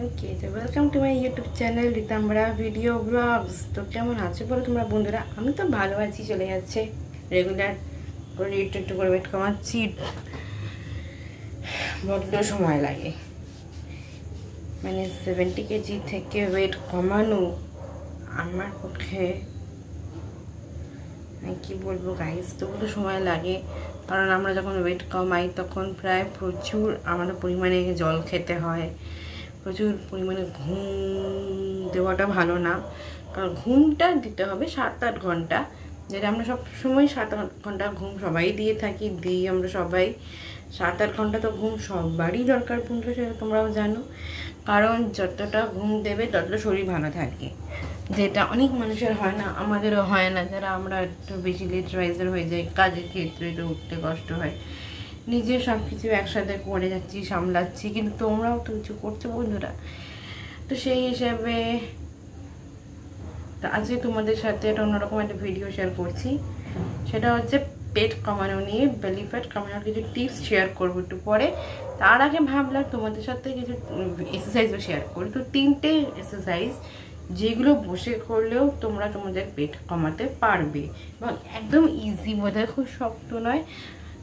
ওকে, তো welcome to my YouTube channel Ritambhara video blogs. তো কেমন আছো বলো তোমরা বন্ধুরা? আমি তো ভালো আছি, চলে যাচ্ছে রেগুলার করে একটু একটু করে ওয়েট কমাচ্ছি। বড্ড সময় লাগে, মানে 70 কেজি থেকে ওয়েট কমানো আমার পক্ষে কি বলবো গাইস, তবু সময় লাগে। কারণ আমরা যখন ওয়েট কমাই তখন প্রায় প্রচুর আমাদের পরিমাণে জল খেতে হয়, প্রচুর পরিমাণে ঘুম দেওয়াটা ভালো না। কারণ ঘুমটা দিতে হবে 7-8 ঘন্টা, যেটা আমরা সব সময় 7-8 ঘন্টা ঘুম সবাই দিয়ে থাকি, দিই আমরা সবাই। 7-8 ঘন্টা তো ঘুম সবারই দরকার বন্ধুরা, সেটা তোমরাও জানো। কারণ যতটা ঘুম দেবে ততটা শরীর ভালো থাকে, যেটা অনেক মানুষের হয় না, আমাদেরও হয় না। যারা আমরা একটু বেশি লেট রাইজার হয়ে যাই, কাজের ক্ষেত্রে তো উঠতে কষ্ট হয়, নিজে সব কিছু একসাথে করে যাচ্ছি, সামলাচ্ছি, কিন্তু তোমরাও তো কিছু করছো বন্ধুরা। তো সেই হিসাবে আজকে তোমাদের সাথে একটা অন্যরকম একটা ভিডিও শেয়ার করছি। সেটা হচ্ছে পেট কমানো নিয়ে, বেলি ফ্যাট কমানোর কিছু টিপস শেয়ার করবো একটু পরে। তার আগে ভাবলাম তোমাদের সাথে কিছু এক্সারসাইজও শেয়ার করি। তো 3টে এক্সারসাইজ যেগুলো বসে করলেও তোমরা তোমাদের পেট কমাতে পারবে, এবং একদম ইজি, বোধহয় খুব শক্ত নয়,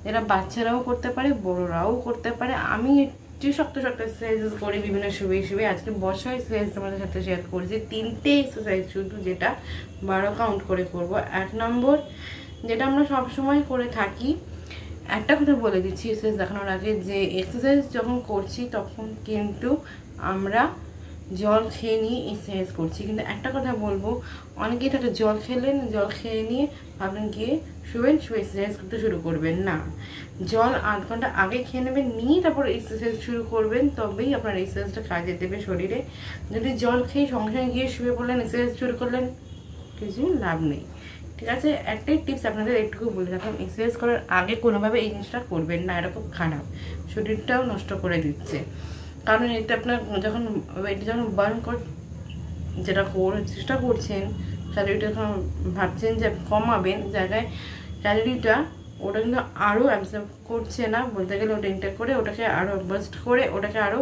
যেটা বাচ্চারাও করতে পারে, বড়রাও করতে পারে। আমি একটু শক্ত শক্ত এক্সারসাইজ করি বিভিন্ন শুয়ে আজকে বসা এক্সারসাইজ তোমাদের সাথে শেয়ার করছি। 3টে এক্সারসাইজ শুধু, যেটা 12 কাউন্ট করে করব। 1 নম্বর, যেটা আমরা সবসময় করে থাকি। একটা কথা বলে দিচ্ছি এক্সারসাইজ দেখানোর আগে, যে এক্সারসাইজ যখন করছি তখন কিন্তু আমরা জল খেয়ে নিয়ে এক্সারসাইজ করছি। কিন্তু একটা কথা বলবো, অনেকেই থাকে জল খেলেন, জল খেয়ে নিয়ে ভাবলেন গিয়ে শুয়ে এক্সারসাইজ করতে শুরু করবেন না। জল 8 ঘন্টা আগে খেয়ে নেবেন, নিয়ে তারপর এক্সারসাইজ শুরু করবেন, তবেই আপনার এক্সারসাইজটা কাজে দেবে শরীরে। যদি জল খেয়ে সঙ্গে সঙ্গে গিয়ে শুয়ে পড়লেন, এক্সারসাইজ শুরু করলেন, কিছু লাভ নেই। ঠিক আছে, একটাই টিপস আপনাদের একটুকু বলে রাখলাম, এক্সারসাইজ করার আগে কোনোভাবে এই জিনিসটা করবেন না, এটা খুব খারাপ, শরীরটাও নষ্ট করে দিচ্ছে। কারণ এতে আপনার যখন ওয়েট যখন বার্ন যেটা চেষ্টা করছেন, ক্যালোরিটা যখন ভাবছেন যে কমাবেন, জায়গায় ক্যালোরিটা ওটা কিন্তু আরও অ্যাবজর্ব করছে না বলতে গেলে, ওটা ইনটেক করে ওটাকে আরও বাস্ট করে ওটাকে আরও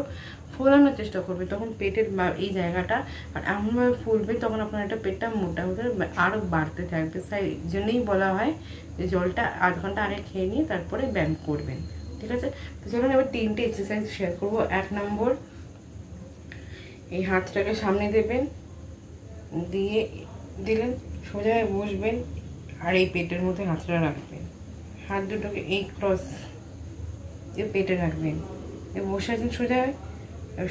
ফোলানোর চেষ্টা করবে, তখন পেটের এই জায়গাটা আর এমনভাবে ফুলবে, তখন আপনার একটা পেটটা মোটা হতে আরও বাড়তে থাকবে। তাই জন্যই বলা হয় যে জলটা 8 ঘন্টা আগে খেয়ে নিয়ে তারপরে ব্যায়াম করবেন। ঠিক আছে, তো চলুন এবার 3টে এক্সারসাইজ শেয়ার করবো। 1 নম্বর, এই হাতটাকে সামনে দেবেন, দিয়ে দিলেন, সোজা বসবেন, আর এই পেটের মধ্যে হাতটা রাখবেন, হাত দুটোকে এই ক্রস দিয়ে পেটে রাখবেন, বসে আছেন সোজা।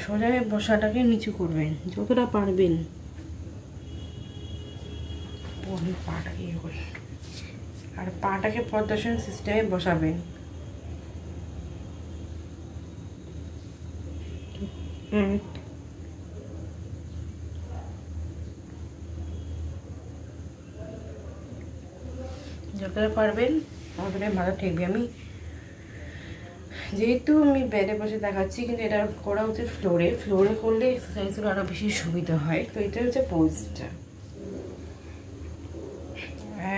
সোজা বসাটাকে নিচু করবেন যতটা পারবেন, পাটাকে ইয়ে করে, আর পাটাকে পদ্মাসন সিস্টেমে বসাবেন। যতটা পারবেন ততটাই ভালো ঠেকবে। যেহেতু আমি বেডে বসে দেখাচ্ছি, কিন্তু এটা করা উচিত ফ্লোরে করলে এক্সারসাইজগুলো আরও বেশি সুবিধা হয়। তো এটা হচ্ছে পোজটা।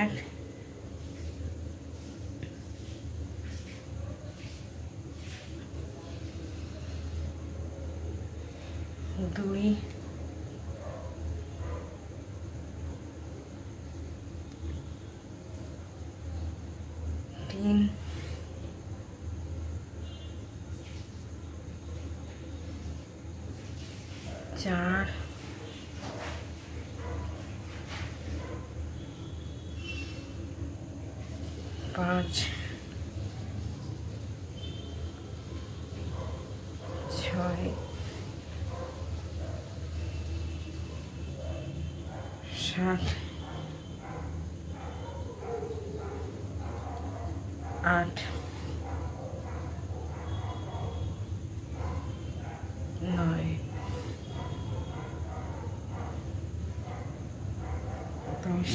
1 2 3 4 5 6 7 8 9 10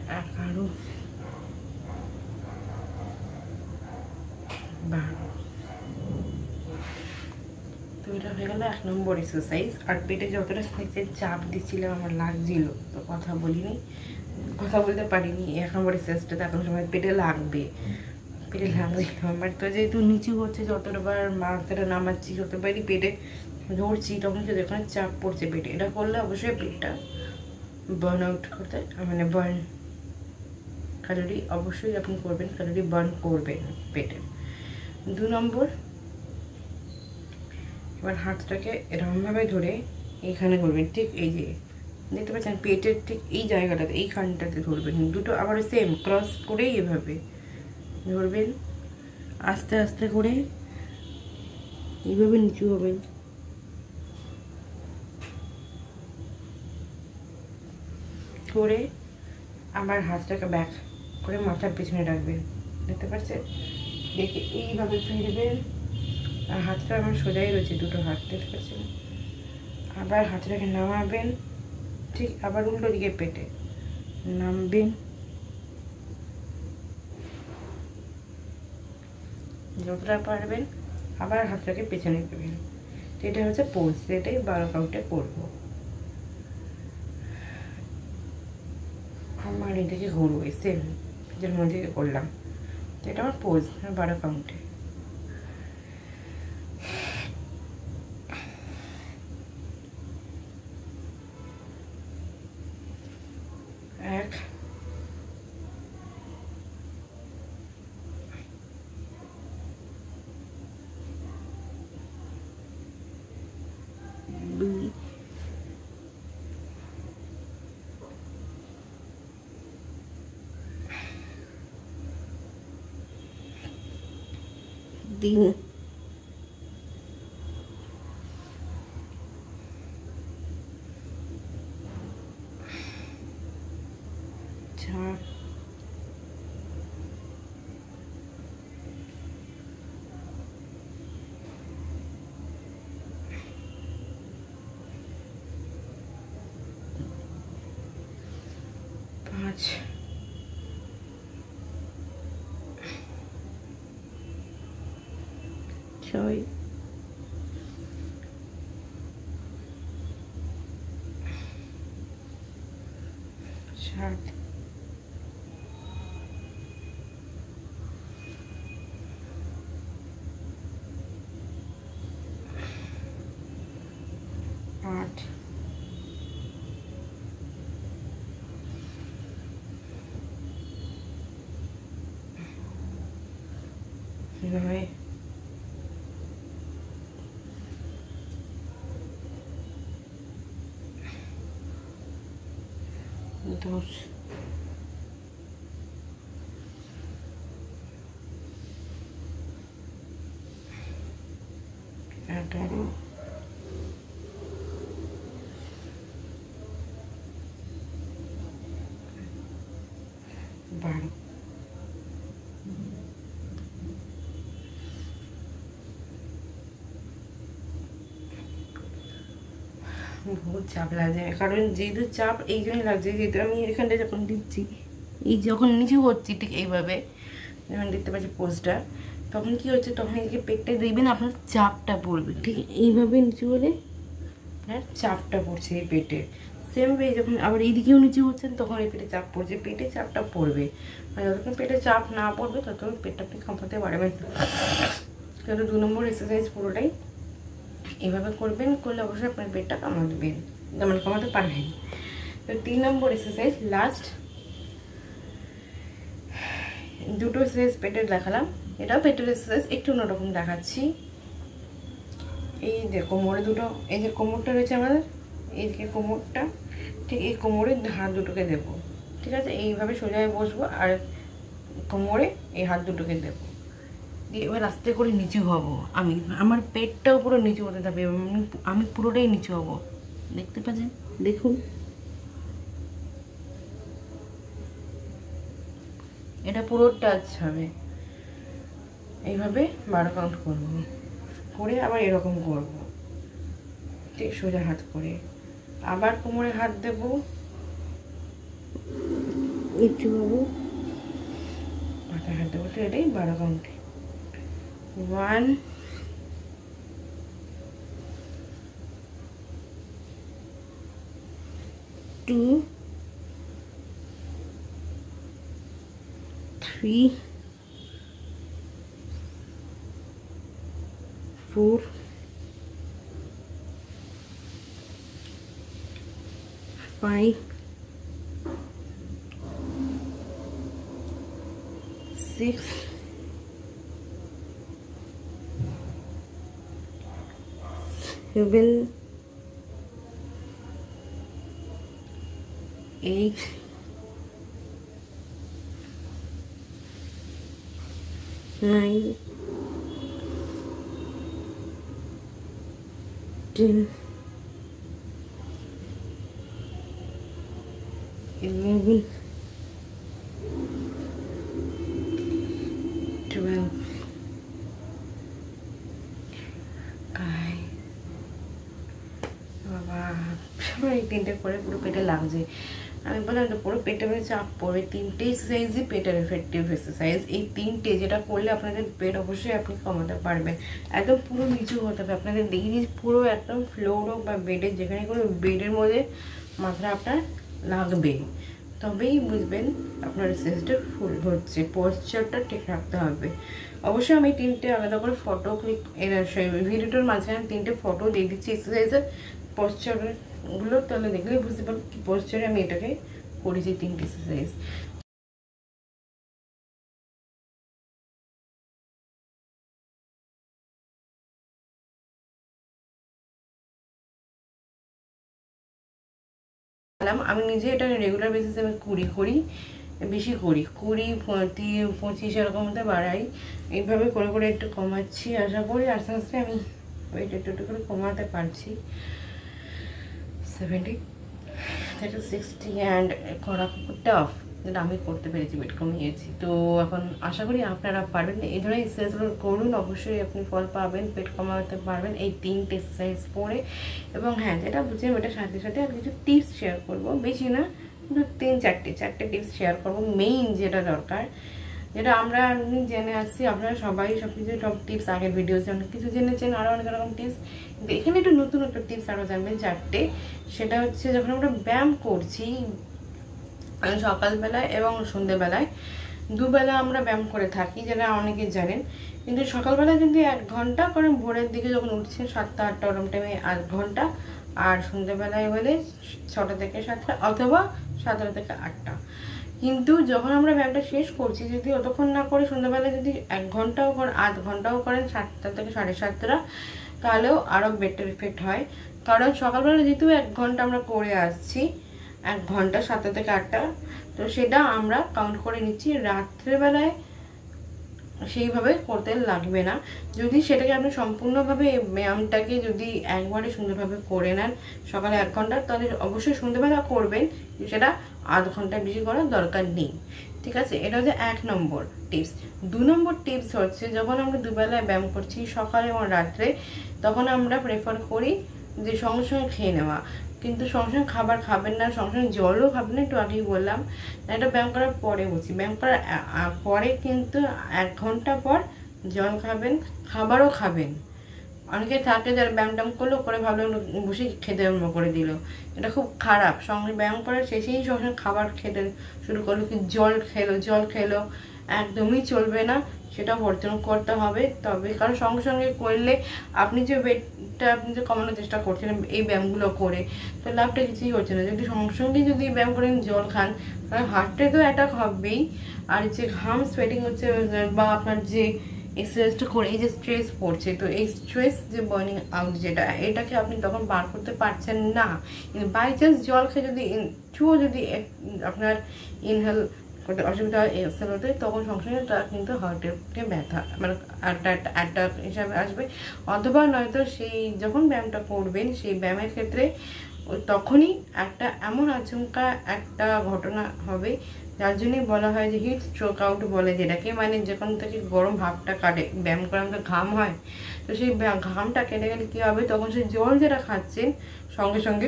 11 12। তো এটা হয়ে গেল 1 নম্বর এক্সারসাইজ। আর পেটে যতটা চাপ দিচ্ছিলাম, আমার লাগছিল, তো কথা বলতে পারিনি। 1 নম্বর এক্সারসাইজটা এখন সময় পেটে লাগবে, পেটে লাগবে আমার। তো যেহেতু নিচু হচ্ছে, যতবার মাথাটা নামাচ্ছি যতবারই পেটে ধরছি তখন কিন্তু এখানে চাপ পড়ছে পেটে। এটা করলে অবশ্যই পেটটা বার্ন আউট করতে, মানে বার্ন ক্যালোরি অবশ্যই আপনি করবেন, ক্যালোরি বার্ন করবেন পেটে। 2 নম্বর, এবার হাতটাকে এরকমভাবে ধরে এইখানে করবেন, ঠিক এই যে দেখতে পাচ্ছেন পেটের ঠিক এই জায়গাটাতে, এইখানটাতে ধরবেন। দুটো আবার সেম ক্রস করেই এভাবে ধরবেন, আস্তে আস্তে করে এইভাবে নিচু হবেন। করে আবার হাতটাকে ব্যাক করে মাথার পেছনে রাখবেন, দেখতে পাচ্ছেন? দেখে এইভাবে ফিরবেন, আর হাতটা আমার সোজাই রয়েছে, দুটো হাত, দেখতে পাচ্ছেন? আবার হাতটাকে নামাবেন, ঠিক আবার উল্টো দিকে পেটে নামবেন, যতটা পারবেন আবার হাতটাকে পেছনে দেবেন। এটা হচ্ছে পোজ, এটাই 12 কাউন্টে করবো। আমার এদিকে ঘুরবে সেম যের মধ্যে করলাম, এটা আমার পোজ 12 কাউন্টে। এক, দুই, তিন, চার, পাঁচ, ছয়, সাত, আট, নয়, 10, 11, 12। বহুত চাপ লাগছে, কারণ যেহেতু চাপ এই জন্যই লাগছে, যেহেতু আমি এখানটা যখন দিচ্ছি, এই যখন নিচু হচ্ছি ঠিক এইভাবে যখন দেখতে পাচ্ছি পোজটা, তখন কি হচ্ছে, তখন এইদিকে পেটটা দেখবেন আপনার চাপটা পড়বে, ঠিক এইভাবে নিচু হলে আপনার চাপটা পড়ছে এই পেটে। সেম ওয়ে যখন আবার এইদিকেও নিচু হচ্ছেন তখন এই পেটে চাপ পড়ছে, পেটে চাপটা পড়বে। আর যতক্ষণ পেটে চাপ না পড়বে ততক্ষণ পেটটা আপনি কাঁপাতে পারবেন। তাহলে 2 নম্বর এক্সারসাইজ পুরোটাই এভাবে করবেন, করলে অবশ্যই আপনার পেটটা কামাবেন, যেমন কমাতে পারবেন। তো 3 নম্বর এক্সারসাইজ লাস্ট, দুটো এক্সারসাইজ পেটের দেখালাম, এটাও পেটের এক্সারসাইজ, একটু অন্যরকম দেখাচ্ছি। এই যে কোমরে দুটো, এই যে কোমরটা রয়েছে আমাদের, এই যে কোমরটা, ঠিক এই কোমরে হাত দুটোকে দেবো, ঠিক আছে? এইভাবে সোজায় বসবো আর কোমরে এই হাত দুটোকে দেবো, দিয়ে এবার আস্তে করে নিচু হব। আমি আমার পেটটাও পুরো নিচু হতে থাকবে, আমি পুরোটাই নিচু হব, দেখতে পাচ্ছেন? দেখুন, এটা পুরো টাচ হবে। এইভাবে 12 কাউন্ট করব, করে আবার এরকম করব, ঠিক সোজা হাত করে আবার কোমরে হাত দেব, নিচু হব, মাথায় হাত দেবো, তো এটাই 12 কাউন্টে। 1, 2, 3, 4 5 6 7 8 9 10 11 12 বাবা আমার এই তিনটে করে পুরো পেটে লাগছে। আমি বললাম তো পুরো পেটে চাপ পড়বে। তিনটে এক্সারসাইজই পেটের এফেক্টিভ এক্সারসাইজ। এই তিনটে যেটা করলে আপনাদের পেট অবশ্যই আপনি কমাতে পারবেন। একদম পুরো নিচু হতে হবে আপনাদের, দেখি পুরো একদম ফ্লোর হোক বা বেডের যেখানে কোনো বেডের মধ্যে মাথা আপনার লাগবে, তবেই বুঝবেন আপনার এক্সারসাইজটা ফুল হচ্ছে। পোস্চারটা ঠিক রাখতে হবে। অবশ্যই আমি তিনটে আলাদা করে ফটো ক্লিক ভিডিওটার মাঝখানে তিনটে ফটো দিয়ে দিচ্ছি এক্সারসাইজের পোস্চারগুলো, তাহলে দেখলেই বুঝতে পারবো কি পোস্চারে আমি এটাকে করেছি তিনটে এক্সারসাইজ। আমি নিজে এটা রেগুলার বেসিসে আমি করি, বেশি করি 20, 25 এরকম মধ্যে বাড়াই। এইভাবে করে করে একটু কমাচ্ছি। আশা করি আস্তে আস্তে আমি ওয়েট একটু একটু করে কমাতে পারছি। 70 থেকে 60 অ্যান্ড করা খুব টাফ, যেটা আমি করতে পেরেছি, ওয়েট কমিয়েছি। তো এখন আশা করি আপনারা পারবেন। এই ধরনের এক্সারসাইজগুলো করুন, অবশ্যই আপনি ফল পাবেন, পেট কমাতে পারবেন এই তিনটে এক্সারসাইজ করে। এবং হ্যাঁ, যেটা বুঝলাম ওটার সাথে সাথে আর কিছু টিপস শেয়ার করবো, বেশি না, 3-4টে টিপস শেয়ার করবো। মেইন যেটা দরকার, যেটা আমরা জেনে আসছি, আপনারা সবাই সব কিছু সব টিপস আগের ভিডিওতে অনেক কিছু জেনেছেন, আরও অনেক রকম টিপস। এখানে একটু নতুন একটা টিপস আরও জানবেন 4টে। সেটা হচ্ছে যখন আমরা ব্যায়াম করছি সকালবেলায় এবং সন্ধ্যেবেলায়, দুবেলা আমরা ব্যায়াম করে থাকি, যেটা অনেকে জানেন। কিন্তু সকালবেলায় যদি 1 ঘন্টা করেন, ভোরের দিকে যখন উঠছেন 7টা-8টা ওরম টাইমে 8 ঘন্টা, আর সন্ধ্যেবেলায় হলে 6টা থেকে 7টা অথবা 7টা থেকে 8টা। কিন্তু যখন আমরা ব্যায়ামটা শেষ করছি, যদি অতক্ষণ না করে সন্ধ্যাবেলায় যদি 1 ঘন্টাও করেন, 8 ঘন্টাও করেন, 7টা থেকে 7:30, তাহলেও আরও বেটার ইফেক্ট হয়। কারণ সকালবেলা যেহেতু 1 ঘন্টা আমরা করে আসছি, 1 ঘন্টা 7টা থেকে 8টা, তো সেটা আমরা কাউন্ট করে নিচ্ছি। রাত্রেবেলায় সেইভাবে করতে লাগবে না। যদি সেটাকে আপনি সম্পূর্ণভাবে ব্যায়ামটাকে যদি একবারে সুন্দরভাবে করে নেন সকালে 1 ঘন্টা, তাহলে অবশ্যই সন্ধ্যেবেলা করবেন, সেটা আধ ঘন্টা বেশি করার দরকার নেই। ঠিক আছে, এটা হচ্ছে 1 নম্বর টিপস। 2 নম্বর টিপস হচ্ছে, যখন আমরা দুবেলায় ব্যায়াম করছি সকালে এবং রাত্রে, তখন আমরা প্রেফার করি যে সঙ্গে সঙ্গে খেয়ে নেওয়া। কিন্তু সঙ্গে সঙ্গে খাবার খাবেন না, সঙ্গে সঙ্গে জলও খাবেন না। একটু আগেই বললাম, এটা ব্যায়াম করার পরে বলছি। ব্যায়াম করার পরে কিন্তু 1 ঘন্টা পর জল খাবেন, খাবারও খাবেন। অনেকে থাকে যারা ব্যায়াম ট্যায়াম করলো, করে ভাবলো বসে খেতে আরম্ভ করে দিল, এটা খুব খারাপ। সঙ্গে ব্যায়াম করার শেষেই সঙ্গে খাবার খেতে শুরু করলো, কি জল খেলো, একদমই চলবে না। সেটা বর্জন করতে হবে। তবে কারণ সঙ্গে সঙ্গে করলে আপনি যে ওয়েটটা আপনি যে কমানোর চেষ্টা করছেন এই ব্যায়ামগুলো করে, তো লাভটা কিছুই হচ্ছে না। যদি সঙ্গে সঙ্গে যদি ব্যায়াম করেন, জল খান, তাহলে হার্টে তো অ্যাটাক হবেই। আর যে ঘাম সোয়েটিং হচ্ছে বা আপনার যে এক্সারসাইজটা করে এই যে স্ট্রেস পড়ছে, তো এই স্ট্রেস যে বার্নিং আউট যেটা, এটাকে আপনি তখন বার করতে পারছেন না। কিন্তু বাই চান্স জল খেয়ে যদি আপনার ইনহেল করতে অসুবিধা হয় এক্সেল হতে, তখন সঙ্গে সঙ্গে তার কিন্তু হার্টের ব্যথা মানে অ্যাটাক হিসাবে আসবে। অথবা নয়তো সেই যখন ব্যায়ামটা করবেন সেই ব্যায়ামের ক্ষেত্রে তখনই একটা এমন আচমকা একটা ঘটনা হবে, যার জন্যই বলা হয় যে হিট স্ট্রোক আউট বলে যেটাকে, মানে যখন থেকে গরম ভাবটা কাটে, ব্যায়াম করে আমাদের ঘাম হয়, তো সেই ঘামটা কেটে গেলে কী হবে, তখন সেই জল যেটা খাচ্ছেন সঙ্গে সঙ্গে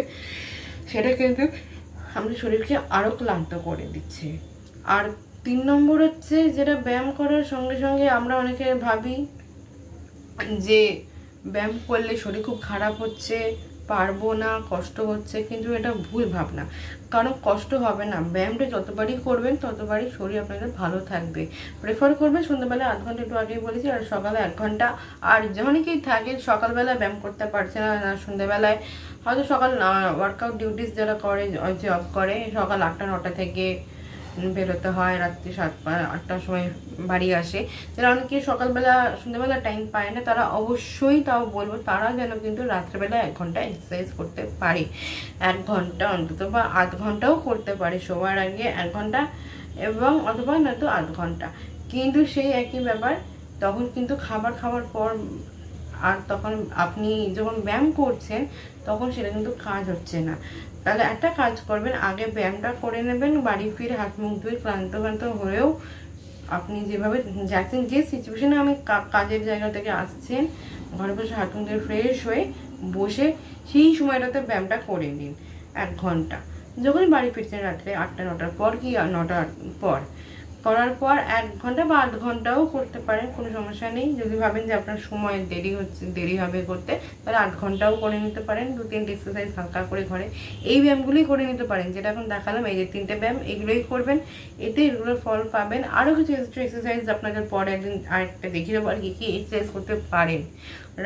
সেটা কিন্তু আমাদের শরীরকে আরও ক্লান্ত করে দিচ্ছে। আর 3 নম্বর হচ্ছে, যেটা ব্যায়াম করার সঙ্গে সঙ্গে আমরা অনেকে ভাবি যে ব্যায়াম করলে শরীর খুব খারাপ হচ্ছে, পারবো না, কষ্ট হচ্ছে, কিন্তু এটা ভুল ভাবনা। কারণ কষ্ট হবে না, ব্যায়ামটা যতবারই করবেন ততবারই শরীর আপনাদের ভালো থাকবে। প্রেফার করবেন সন্ধ্যাবেলা আধ ঘন্টা, একটু আগেই বলেছি, আর সকালে 1 ঘন্টা। আর অনেকেই থাকে সকালবেলা ব্যায়াম করতে পারছে না, সন্ধ্যাবেলায় হয়তো সকাল ওয়ার্কআউট ডিউটিস যারা করে, জব করে, সকাল 8টা 9টা থেকে বেরোতে হয়, রাত্রি 7-8টার সময় বাড়ি আসে। যারা অনেকে সকালবেলা সন্ধ্যাবেলা টাইম পায় না, তারা অবশ্যই, তাও বলবো, তারা যেন কিন্তু রাত্রেবেলা 1 ঘন্টা এক্সারসাইজ করতে পারে। 1 ঘন্টা অন্তত, বা আধ ঘন্টাও করতে পারে শোয়ার আগে 1 ঘন্টা, এবং অথবা নয়তো আধ ঘন্টা। কিন্তু সেই একই ব্যাপার, তখন কিন্তু খাবার খাওয়ার পর, আর তখন আপনি যখন ব্যায়াম করছেন তখন সেটা কিন্তু কাজ হচ্ছে না। তাহলে একটা কাজ করবেন, আগে ব্যায়ামটা করে নেবেন, বাড়ি ফিরে হাত মুখ ধুয়ে ক্লান্ত হয়েও আপনি যেভাবে যাচ্ছেন, যে সিচুয়েশনে আমি কাজের জায়গা থেকে আসছেন, ঘরে বসে হাত মুখ ধুয়ে ফ্রেশ হয়ে বসে সেই সময়টাতে ব্যায়ামটা করে নিন 1 ঘন্টা। যখন বাড়ি ফিরছেন রাত্রে 8টা 9টার পর কি 9টার পর, করার পর 1 ঘন্টা বা আধ ঘন্টাও করতে পারেন, কোনো সমস্যা নেই। যদি ভাবেন যে আপনার সময় দেরি হবে করতে, তাহলে 8 ঘন্টাও করে নিতে পারেন। 2-3টে এক্সারসাইজ হালকা করে ঘরে এই ব্যায়ামগুলোই করে নিতে পারেন, যেটা এখন দেখালাম, এই যে 3টে ব্যায়াম, এগুলোই করবেন, এতে এগুলোর ফল পাবেন। আরও কিছু এক্সট্রা এক্সারসাইজ আপনাদের পরে একদিন আরেকটা দেখিয়ে দেবো আর কি কি এক্সারসাইজ করতে পারেন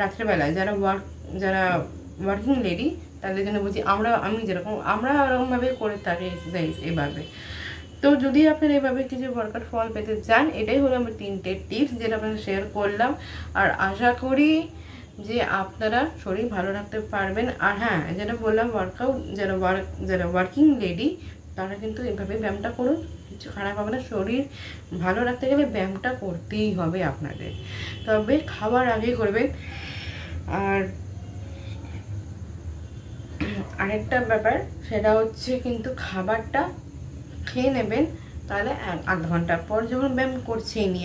রাত্রেবেলায়। যারা ওয়ার্কিং লেডি, তাদের জন্য বলছি, আমি যেরকম, আমরা ওরকমভাবে করে থাকি এক্সারসাইজ এভাবে। তো যদি আপনারা এভাবে কিছু ওয়ার্কআউট ফল পেতে চান, এটাই হলো আমার 3টে টিপস, যেটা আপনাদের শেয়ার করলাম। আর আশা করি যে আপনারা শরীর ভালো রাখতে পারবেন। আর হ্যাঁ, যেটা বললাম, ওয়ার্কআউট যারা ওয়ার্কিং লেডি, তারা কিন্তু এভাবে ব্যায়ামটা করুন, কিছু খারাপ হবে না। শরীর ভালো রাখতে গেলে ব্যায়ামটা করতেই হবে আপনাদের, তবে খাবার আগে করবেন। আর আরেকটা ব্যাপার, সেটা হচ্ছে কিন্তু খাবারটা খেয়ে নেবেন, তাহলে আধ ঘন্টা পর, যখন ব্যায়াম করছেই নি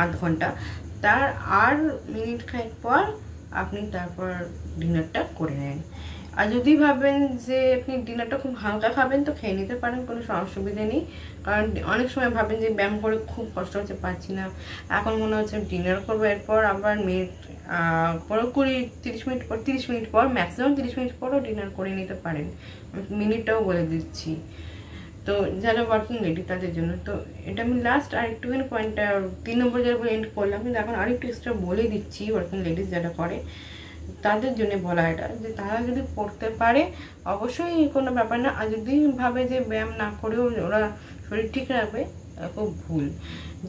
আধ ঘন্টা, তার আর মিনিট খানেক পর আপনি তারপর ডিনারটা করে নেন। আর যদি ভাবেন যে আপনি ডিনারটা খুব হালকা খাবেন, তো খেয়ে নিতে পারেন, কোনো অসুবিধা নেই। কারণ অনেক সময় ভাবেন যে ব্যায়াম করে খুব কষ্ট হচ্ছে, পারছি না, এখন মনে হচ্ছে ডিনার করবো, এরপর আবার মিনিট 30 মিনিট পর, ম্যাক্সিমাম 30 মিনিট পরও ডিনার করে নিতে পারেন। মিনিটটাও বলে দিচ্ছি। তো যারা ওয়ার্কিং লেডি তাদের জন্য, তো এটা আমি লাস্ট আর একটুখানি পয়েন্টটা 3 নম্বর যারা এন্ড করলাম, কিন্তু এখন আরেকটু এক্সট্রা বলে দিচ্ছি। ওয়ার্কিং লেডিস যারা করে তাদের জন্য বলা, এটা যে তারা যদি পড়তে পারে অবশ্যই কোনো ব্যাপার না। আর যদি ভাবে যে ব্যায়াম না করেও ওরা শরীর ঠিক রাখবে, খুব ভুল।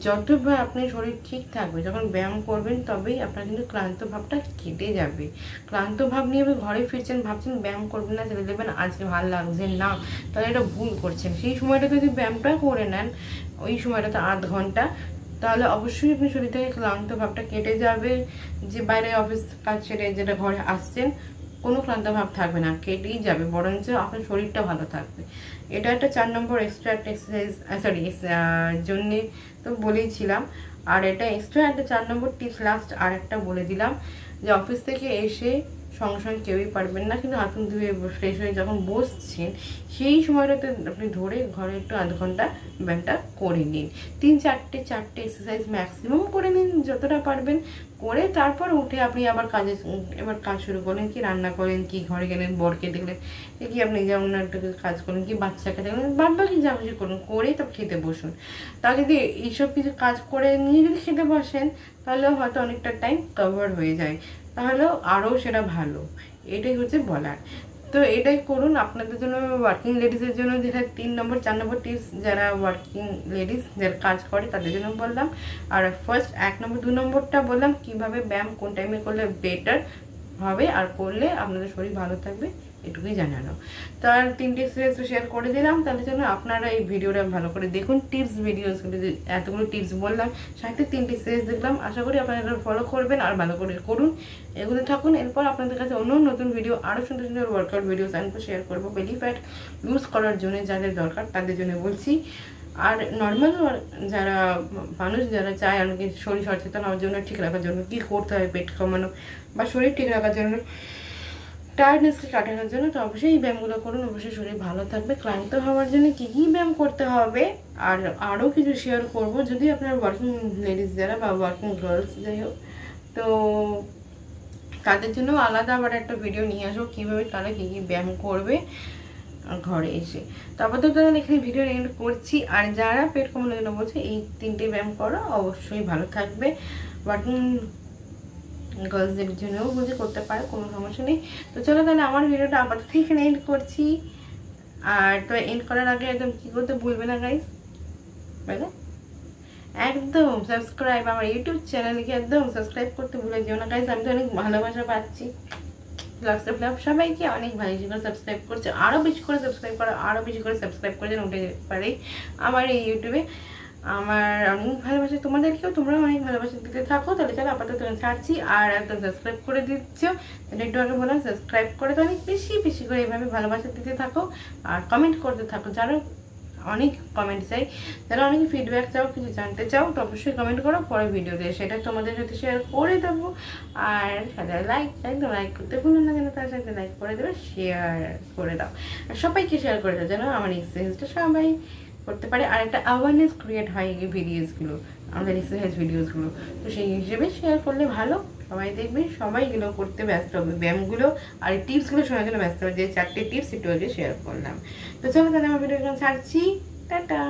যতবার আপনার শরীর ঠিক থাকবে, যখন ব্যায়াম করবেন, তবেই আপনার কিন্তু ক্লান্ত ভাবটা কেটে যাবে। ক্লান্ত ভাব নিয়ে ঘরে ফিরছেন, ভাবছেন ব্যায়াম করবেন না, চলে দেবেন, আজকে ভালো লাগছে না, তাহলে এটা ভুল করছেন। সেই সময়টা যদি ব্যায়ামটা করে নেন, ওই সময়টাতে আধ ঘন্টা, তাহলে অবশ্যই আপনি শরীর থেকে ক্লান্ত ভাবটা কেটে যাবে। যে বাইরে অফিস কাজ ছেড়ে যেটা ঘরে আসছেন, কোনো ক্লান্ত ভাব থাকবে না, কেটেই যাবে, বরঞ্চ আপনার শরীরটা ভালো থাকবে। এটা একটা 4 নম্বর এক্সট্রা একটা এক্সারসাইজ, জন্যে তো বলেইছিলাম। আর এটা এক্সট্রা একটা 4 নম্বর টিপস লাস্ট আর একটা বলে দিলাম, যে অফিস থেকে এসে সঙ্গে সঙ্গে কেউই পারবেন না, কিন্তু হাত মুখ ধুয়ে ফ্রেশ হয়ে যখন বসছেন, সেই সময়টাতে আপনি ধরে ঘরে একটু আধ ঘন্টা ব্যায়ামটা করে নিন। 3-4টে এক্সারসাইজ ম্যাক্সিমাম করে নিন, যতটা পারবেন করে, তারপর উঠে আপনি আবার কাজ শুরু করেন। কি রান্না করেন, কি ঘরে গেলেন, বরকে দেখলেন, কি আপনি যেমন একটা কাজ করেন, কি বাচ্চাকে দেখলেন, বাকি যা কিছু করুন, করে তো খেতে বসুন। তা যদি এইসব কিছু কাজ করে নিয়ে যদি খেতে বসেন, তাহলে হয়তো অনেকটা টাইম কভার হয়ে যায়, তাহলেও আরও সেটা ভালো। এটাই হচ্ছে বলার। তো এটাই করুন আপনাদের জন্য, ওয়ার্কিং লেডিসের জন্য, যেটা 3 নম্বর 4 নম্বর টিপস, যারা ওয়ার্কিং লেডিস যারা কাজ করে তাদের জন্য বললাম। আর ফার্স্ট 1 নম্বর 2 নম্বরটা বললাম কিভাবে ব্যায়াম কোন টাইমে করলে বেটার হবে, আর করলে আপনাদের শরীর ভালো থাকবে, এটুকুই জানানো। তো আর 3টে এক্সারসাইজ শেয়ার করে দিলাম, তাহলে জন্য আপনারা এই ভিডিওটা ভালো করে দেখুন। টিপস ভিডিওস, এতগুলো টিপস বললাম, সাথে 3টে এক্সারসাইজ দেখলাম, আশা করি আপনারা ফলো করবেন আর ভালো করে করুন, এগুলো থাকুন। এরপর আপনাদের কাছে অন্য নতুন ভিডিও, আরও সুন্দর সুন্দর ওয়ার্কআউট ভিডিওস আনবো, শেয়ার করবো। বেলি ফ্যাট লুজ করার জন্য যাদের দরকার তাদের জন্য বলছি। আর নর্মাল যারা মানুষ যারা চায় অনেকে শরীর সচেতন হওয়ার জন্য, ঠিক রাখার জন্য কী করতে হয়, পেট কমানো বা শরীর ঠিক রাখার জন্য, টায়ার্ডনেসকে কাটানোর জন্য, তো অবশ্যই এই ব্যায়ামগুলো করুন, অবশ্যই শরীর ভালো থাকবে। ক্লান্ত হওয়ার জন্য কী কী ব্যায়াম করতে হবে আর আরও কিছু শেয়ার করব। যদি আপনার ওয়ার্কিং লেডিস যারা বা ওয়ার্কিং গার্লস যাই হোক, তো তাদের জন্য আলাদা আবার একটা ভিডিও নিয়ে আসবো কীভাবে তারা কী কী ব্যায়াম করবে ঘরে এসে। তারপর তো তাদের এখানে ভিডিও এন্ড করছি। আর যারা পেট কমানোর জন্য বলছে এই 3টে ব্যায়াম করো, অবশ্যই ভালো থাকবে। বাট গার্লসদের জন্যও বুঝে করতে পারে, কোনো সমস্যা নেই। তো চলো তাহলে আমার ভিডিওটা আপাতত এখানে এন্ড করছি। আর তো এন্ড করার আগে একদম কী করতে ভুলবে না গাইস, বলে একদম সাবস্ক্রাইব, আমার ইউটিউব চ্যানেলকে একদম সাবস্ক্রাইব করতে ভুলে যেও না গাইস। আমি তো অনেক ভালোবাসা পাচ্ছি, সবাইকে অনেক ভালো করে সাবস্ক্রাইব করছে, আরও বেশি করে সাবস্ক্রাইব করো, আরও বেশি করে সাবস্ক্রাইব করে যেন উঠে যেতে পারে আমার এই ইউটিউবে। আমার অনেক ভালোবাসা তোমাদেরকেও, তোমরাও অনেক ভালোবাসা দিতে থাকো। তাহলে চলো আপাতত ছাড়ছি। আর একদম সাবস্ক্রাইব করে দিচ্ছ, তাহলে একটু আগে বললাম সাবস্ক্রাইব করে তো অনেক বেশি বেশি করে এইভাবে ভালোবাসা দিতে থাকো। আর কমেন্ট করতে থাকো, যারা অনেক কমেন্ট চাই, যারা অনেক ফিডব্যাক চাও, কিছু জানতে চাও, তো অবশ্যই কমেন্ট করো, পরে ভিডিও দিয়ে সেটা তোমাদের সাথে শেয়ার করে দেবো। আর সাথে লাইক একদম লাইক করতে ভুলো না যেন, তার সাথে লাইক করে দেবে, শেয়ার করে দাও, আর সবাইকে শেয়ার করে দাও যেন আমার এক্সারসাইজটা সবাই করতে পারে। আর একটা অ্যাওয়ারনেস ক্রিয়েট হয় এই ভিডিওসগুলো, আমাদের এক্সারসাইজ ভিডিওসগুলো, তো সেই হিসেবে শেয়ার করলে ভালো। সবাই দেখবে, সবাই এগুলো করতে ব্যস্ত হবে, ব্যায়ামগুলো আর টিপসগুলো শোনার জন্য ব্যস্ত হবে। যে 4টে টিপস একটু আগে শেয়ার করলাম। তো চলো তাহলে আমার ভিডিও ছাড়ছি, টাটা।